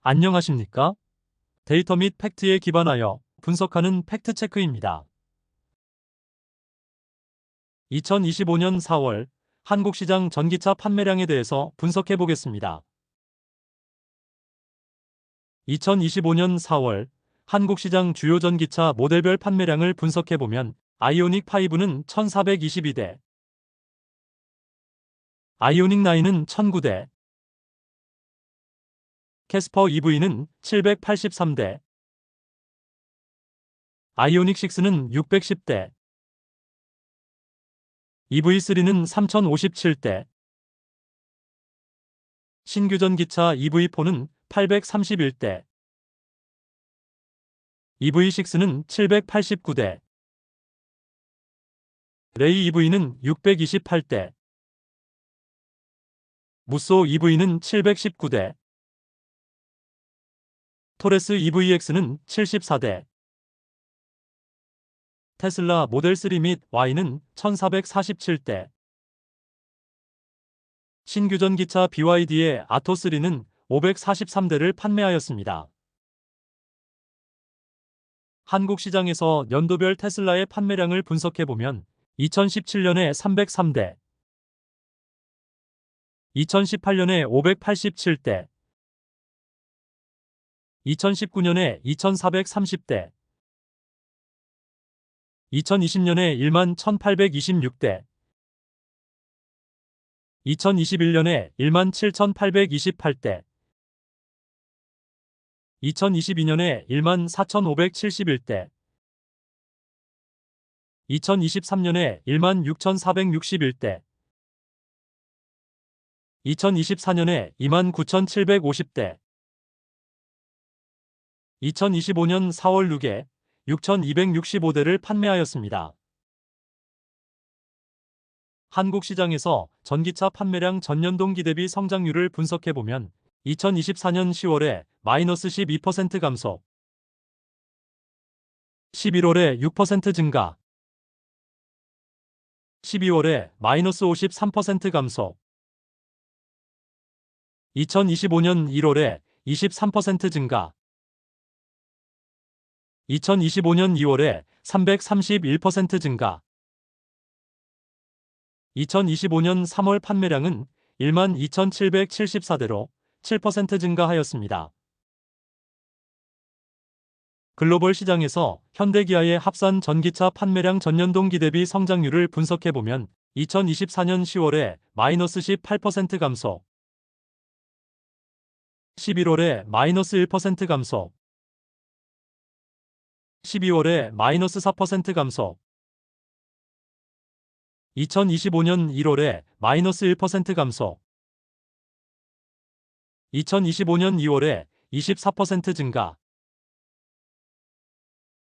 안녕하십니까? 데이터 및 팩트에 기반하여 분석하는 팩트체크입니다. 2025년 4월 한국시장 전기차 판매량에 대해서 분석해 보겠습니다. 2025년 4월 한국시장 주요 전기차 모델별 판매량을 분석해 보면 아이오닉 5는 1422대, 아이오닉 9은 1009대, 캐스퍼 EV는 783대, 아이오닉 6는 610대, EV3는 3057대, 신규 전기차 EV4는 831대, EV6는 789대, 레이 EV는 628대, 무쏘 EV는 719대, 토레스 EVX는 74대, 테슬라 모델 3 및 Y는 1447대, 신규 전기차 BYD의 아토3는 543대를 판매하였습니다. 한국 시장에서 연도별 테슬라의 판매량을 분석해보면 2017년에 303대, 2018년에 587대, 2019년에 2430대, 2020년에 11,826대, 2021년에 17,828대, 2022년에 14,571대, 2023년에 16,461대, 2024년에 29,750대, 2025년 4월 6에 6,265대를 판매하였습니다. 한국 시장에서 전기차 판매량 전년 동기 대비 성장률을 분석해보면 2024년 10월에 마이너스 12% 감소, 11월에 6% 증가, 12월에 마이너스 53% 감소, 2025년 1월에 23% 증가, 2025년 2월에 331% 증가, 2025년 3월 판매량은 12,774대로 7% 증가하였습니다. 글로벌 시장에서 현대기아의 합산 전기차 판매량 전년 동기 대비 성장률을 분석해보면 2024년 10월에 마이너스 18% 감소, 11월에 마이너스 1% 감소, 12월에 마이너스 4% 감소, 2025년 1월에 마이너스 1% 감소, 2025년 2월에 24% 증가,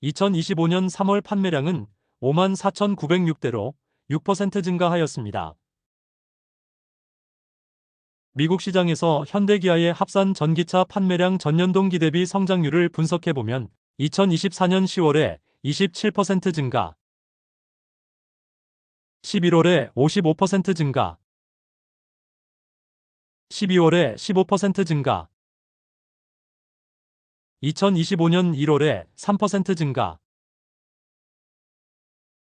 2025년 3월 판매량은 54,906대로 6% 증가하였습니다. 미국 시장에서 현대기아의 합산 전기차 판매량 전년 동기 대비 성장률을 분석해보면 2024년 10월에 27% 증가, 11월에 55% 증가, 12월에 15% 증가, 2025년 1월에 3% 증가,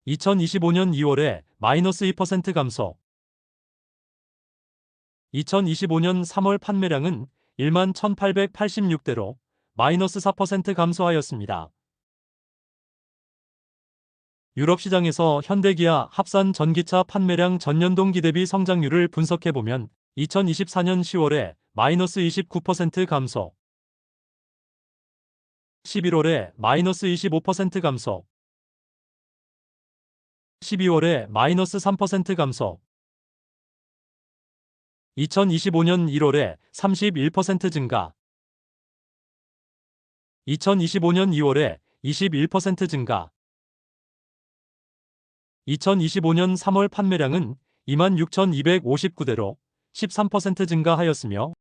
2025년 2월에 마이너스 2% 감소, 2025년 3월 판매량은 11,886대로 마이너스 4% 감소하였습니다. 유럽 시장에서 현대기아 합산 전기차 판매량 전년 동기 대비 성장률을 분석해보면 2024년 10월에 마이너스 29% 감소, 11월에 마이너스 25% 감소, 12월에 마이너스 3% 감소, 2025년 1월에 31% 증가, 2025년 2월에 21% 증가, 2025년 3월 판매량은 26,259대로 13% 증가하였으며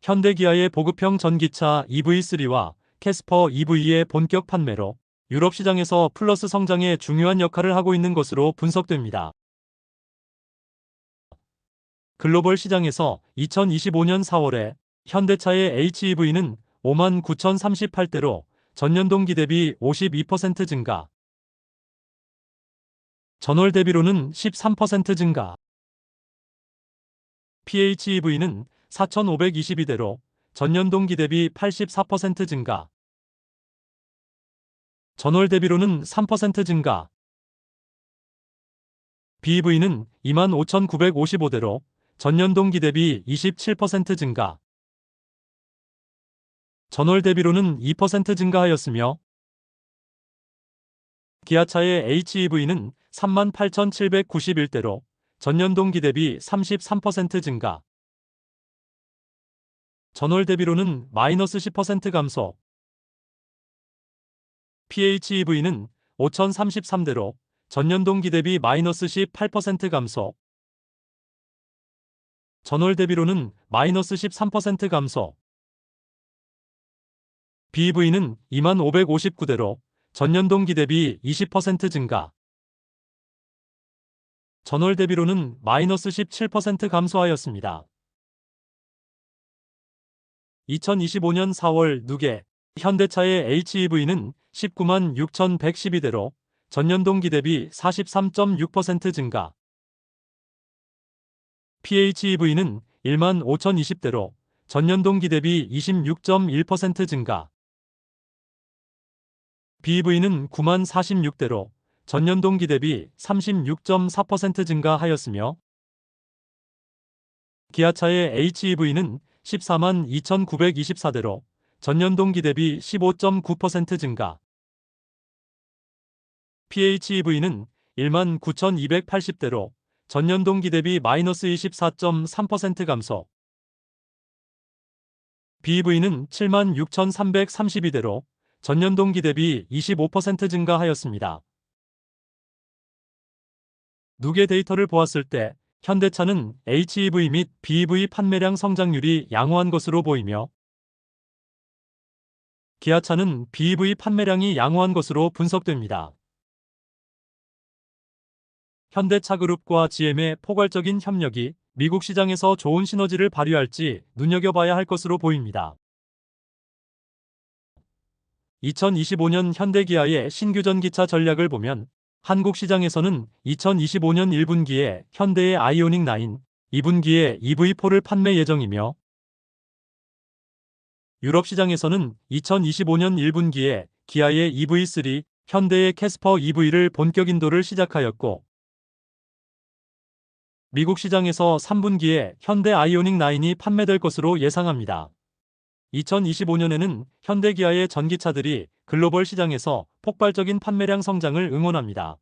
현대기아의 보급형 전기차 EV3와 캐스퍼 EV의 본격 판매로 유럽 시장에서 플러스 성장에 중요한 역할을 하고 있는 것으로 분석됩니다. 글로벌 시장에서 2025년 4월에 현대차의 HEV는 59,038대로 전년 동기 대비 52% 증가. 전월 대비로는 13% 증가. PHEV는 4,522대로 전년 동기 대비 84% 증가. 전월 대비로는 3% 증가. BEV는 25,955대로 전년 동기 대비 27% 증가. 전월 대비로는 2% 증가하였으며 기아차의 HEV는 38,791대로 전년 동기 대비 33% 증가. 전월 대비로는 마이너스 10% 감소. PHEV는 5,033대로 전년 동기 대비 마이너스 18% 감소. 전월 대비로는 마이너스 13% 감소. BEV는 25,559대로 전년 동기 대비 20% 증가. 전월 대비로는 마이너스 17% 감소하였습니다. 2025년 4월 누계 현대차의 HEV는 196,112대로 전년 동기 대비 43.6% 증가. PHEV는 15,020대로 전년 동기 대비 26.1% 증가. BEV는 90,046대로 전년 동기 대비 36.4% 증가하였으며 기아차의 HEV는 142,924대로 전년 동기 대비 15.9% 증가. PHEV는 19,280대로 전년 동기 대비 마이너스 24.3% 감소. BEV는 76,332대로 전년 동기 대비 25% 증가하였습니다. 누계 데이터를 보았을 때 현대차는 HEV 및 BEV 판매량 성장률이 양호한 것으로 보이며 기아차는 BEV 판매량이 양호한 것으로 분석됩니다. 현대차그룹과 GM의 포괄적인 협력이 미국 시장에서 좋은 시너지를 발휘할지 눈여겨봐야 할 것으로 보입니다. 2025년 현대기아의 신규 전기차 전략을 보면 한국 시장에서는 2025년 1분기에 현대의 아이오닉 9, 2분기에 EV4를 판매 예정이며 유럽 시장에서는 2025년 1분기에 기아의 EV3, 현대의 캐스퍼 EV를 본격 인도를 시작하였고 미국 시장에서 3분기에 현대 아이오닉 9이 판매될 것으로 예상합니다. 2025년에는 현대기아의 전기차들이 글로벌 시장에서 폭발적인 판매량 성장을 응원합니다.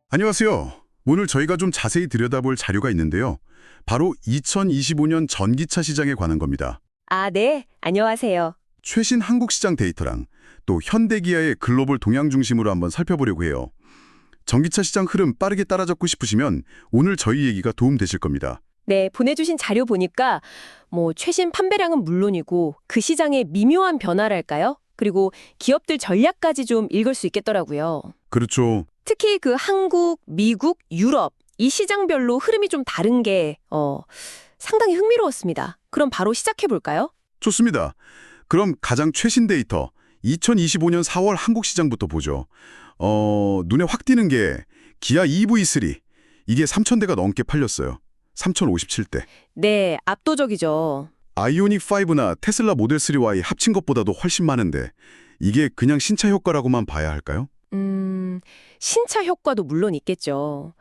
안녕하세요. 오늘 저희가 좀 자세히 들여다볼 자료가 있는데요. 바로 2025년 전기차 시장에 관한 겁니다. 아, 네. 안녕하세요. 최신 한국 시장 데이터랑 또 현대기아의 글로벌 동향 중심으로 한번 살펴보려고 해요. 전기차 시장 흐름 빠르게 따라잡고 싶으시면 오늘 저희 얘기가 도움되실 겁니다. 네, 보내주신 자료 보니까 최신 판매량은 물론이고 그 시장의 미묘한 변화랄까요? 그리고 기업들 전략까지 좀 읽을 수 있겠더라고요. 그렇죠. 특히 그 한국, 미국, 유럽 이 시장별로 흐름이 좀 다른 게 상당히 흥미로웠습니다. 그럼 바로 시작해 볼까요? 좋습니다. 그럼 가장 최신 데이터 2025년 4월 한국 시장부터 보죠. 눈에 확 띄는 게 기아 EV3. 이게 3,000대가 넘게 팔렸어요. 3,057대. 네, 압도적이죠. 아이오닉 5나 테슬라 모델 3Y 합친 것보다도 훨씬 많은데 이게 그냥 신차 효과라고만 봐야 할까요? 신차 효과도 물론 있겠죠.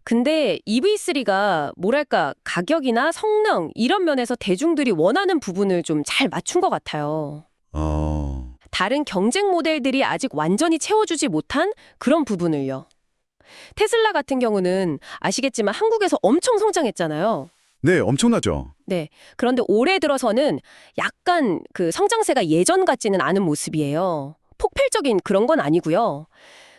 근데 EV3가 뭐랄까 가격이나 성능 이런 면에서 대중들이 원하는 부분을 좀 잘 맞춘 것 같아요. 다른 경쟁 모델들이 아직 완전히 채워주지 못한 그런 부분을요. 테슬라 같은 경우는 아시겠지만 한국에서 엄청 성장했잖아요. 네, 엄청나죠. 네. 그런데 올해 들어서는 약간 그 성장세가 예전 같지는 않은 모습이에요. 폭발적인 그런 건 아니고요.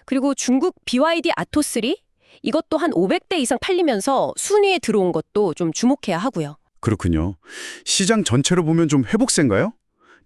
그리고 중국 BYD 아토3 이것도 한 500대 이상 팔리면서 순위에 들어온 것도 좀 주목해야 하고요. 그렇군요. 시장 전체로 보면 좀 회복세인가요?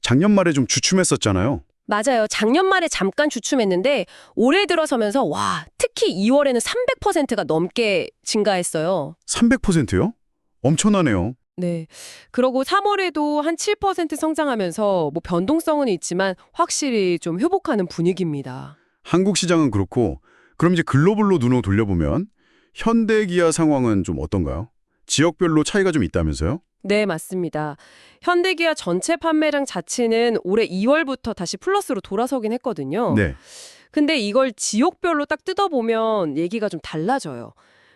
작년 말에 좀 주춤했었잖아요. 맞아요. 작년 말에 잠깐 주춤했는데 올해 들어서면서 와, 특히 2월에는 300%가 넘게 증가했어요. 300%요? 엄청나네요. 네. 그러고 3월에도 한 7% 성장하면서 뭐 변동성은 있지만 확실히 좀 회복하는 분위기입니다. 한국 시장은 그렇고 그럼 이제 글로벌로 눈을 돌려보면 현대 기아 상황은 좀 어떤가요? 지역별로 차이가 좀 있다면서요? 네, 맞습니다. 현대기아 전체 판매량 자체는 올해 2월부터 다시 플러스로 돌아서긴 했거든요. 네. 근데 이걸 지역별로 딱 뜯어보면 얘기가 좀 달라져요.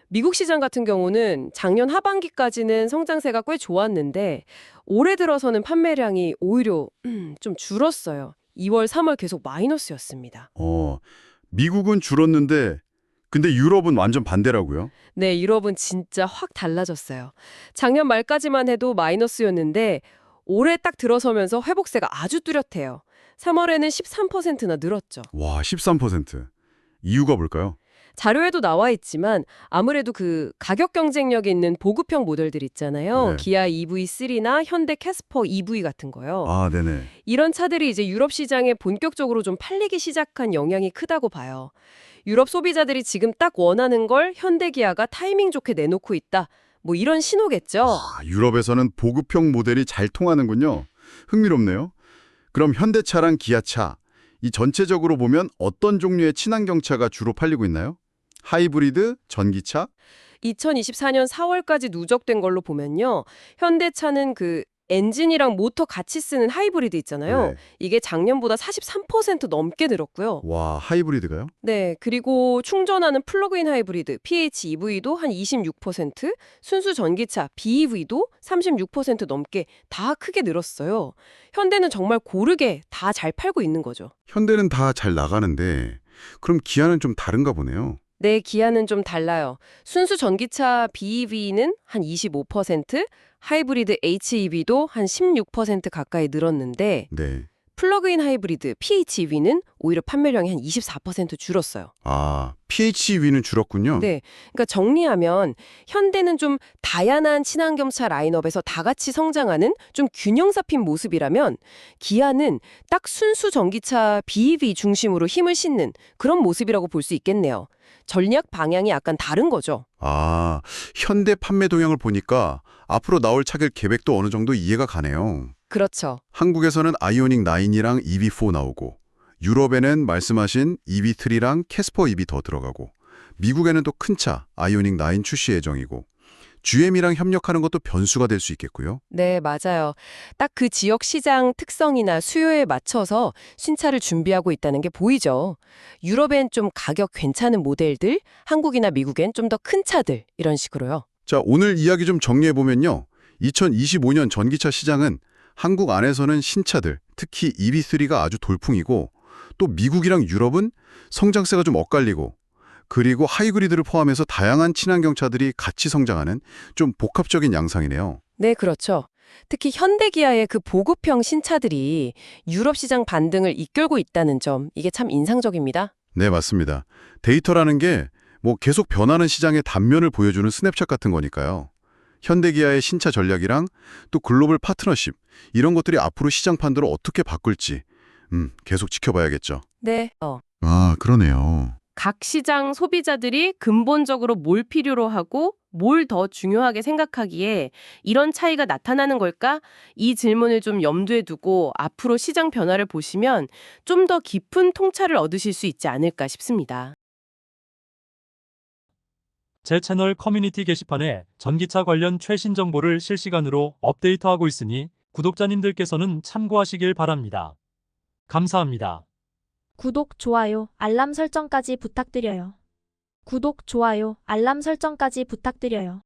미국 시장 같은 경우는 작년 하반기까지는 성장세가 꽤 좋았는데 올해 들어서는 판매량이 오히려 좀 줄었어요. 2월, 3월 계속 마이너스였습니다. 미국은 줄었는데 근데 유럽은 완전 반대라고요? 네, 유럽은 진짜 확 달라졌어요. 작년 말까지만 해도 마이너스였는데 올해 딱 들어서면서 회복세가 아주 뚜렷해요. 3월에는 13%나 늘었죠. 와, 13%. 이유가 뭘까요? 자료에도 나와 있지만 아무래도 그 가격 경쟁력이 있는 보급형 모델들 있잖아요. 네. 기아 EV3나 현대 캐스퍼 EV 같은 거요. 아, 네네. 이런 차들이 이제 유럽 시장에 본격적으로 좀 팔리기 시작한 영향이 크다고 봐요. 유럽 소비자들이 지금 딱 원하는 걸 현대기아가 타이밍 좋게 내놓고 있다. 뭐 이런 신호겠죠. 아, 유럽에서는 보급형 모델이 잘 통하는군요. 흥미롭네요. 그럼 현대차랑 기아차, 이 전체적으로 보면 어떤 종류의 친환경차가 주로 팔리고 있나요? 하이브리드, 전기차? 2024년 4월까지 누적된 걸로 보면요. 현대차는 그 엔진이랑 모터 같이 쓰는 하이브리드 있잖아요. 네. 이게 작년보다 43% 넘게 늘었고요. 와, 하이브리드가요? 네, 그리고 충전하는 플러그인 하이브리드 PHEV도 한 26%, 순수 전기차 BEV도 36% 넘게 다 크게 늘었어요. 현대는 정말 고르게 다 잘 팔고 있는 거죠. 현대는 다 잘 나가는데 그럼 기아는 좀 다른가 보네요. 네, 기아는 좀 달라요. 순수 전기차 BEV는 한 25%, 하이브리드 HEV도 한 16% 가까이 늘었는데 네. 플러그인 하이브리드 PHEV는 오히려 판매량이 한 24% 줄었어요. 아, PHEV는 줄었군요. 네, 그러니까 정리하면 현대는 좀 다양한 친환경차 라인업에서 다 같이 성장하는 좀 균형 잡힌 모습이라면 기아는 딱 순수 전기차 BEV 중심으로 힘을 싣는 그런 모습이라고 볼 수 있겠네요. 전략 방향이 약간 다른 거죠. 아, 현대 판매 동향을 보니까 앞으로 나올 차길 계획도 어느 정도 이해가 가네요. 그렇죠. 한국에서는 아이오닉 9이랑 EV4 나오고 유럽에는 말씀하신 EV3랑 캐스퍼 EV 더 들어가고 미국에는 또 큰 차 아이오닉 9 출시 예정이고 GM이랑 협력하는 것도 변수가 될 수 있겠고요. 네, 맞아요. 딱 그 지역 시장 특성이나 수요에 맞춰서 신차를 준비하고 있다는 게 보이죠. 유럽엔 좀 가격 괜찮은 모델들, 한국이나 미국엔 좀 더 큰 차들, 이런 식으로요. 자, 오늘 이야기 좀 정리해보면요. 2025년 전기차 시장은 한국 안에서는 신차들, 특히 EV3가 아주 돌풍이고 또 미국이랑 유럽은 성장세가 좀 엇갈리고 그리고 하이브리드를 포함해서 다양한 친환경차들이 같이 성장하는 좀 복합적인 양상이네요. 네, 그렇죠. 특히 현대기아의 그 보급형 신차들이 유럽 시장 반등을 이끌고 있다는 점, 이게 참 인상적입니다. 네, 맞습니다. 데이터라는 게 뭐 계속 변하는 시장의 단면을 보여주는 스냅샷 같은 거니까요. 현대기아의 신차 전략이랑 또 글로벌 파트너십, 이런 것들이 앞으로 시장 판도를 어떻게 바꿀지 계속 지켜봐야겠죠. 네. 아, 그러네요. 각 시장 소비자들이 근본적으로 뭘 필요로 하고 뭘 더 중요하게 생각하기에 이런 차이가 나타나는 걸까? 이 질문을 좀 염두에 두고 앞으로 시장 변화를 보시면 좀 더 깊은 통찰을 얻으실 수 있지 않을까 싶습니다. 제 채널 커뮤니티 게시판에 전기차 관련 최신 정보를 실시간으로 업데이트하고 있으니 구독자님들께서는 참고하시길 바랍니다. 감사합니다. 구독, 좋아요, 알람 설정까지 부탁드려요. 구독, 좋아요, 알람 설정까지 부탁드려요.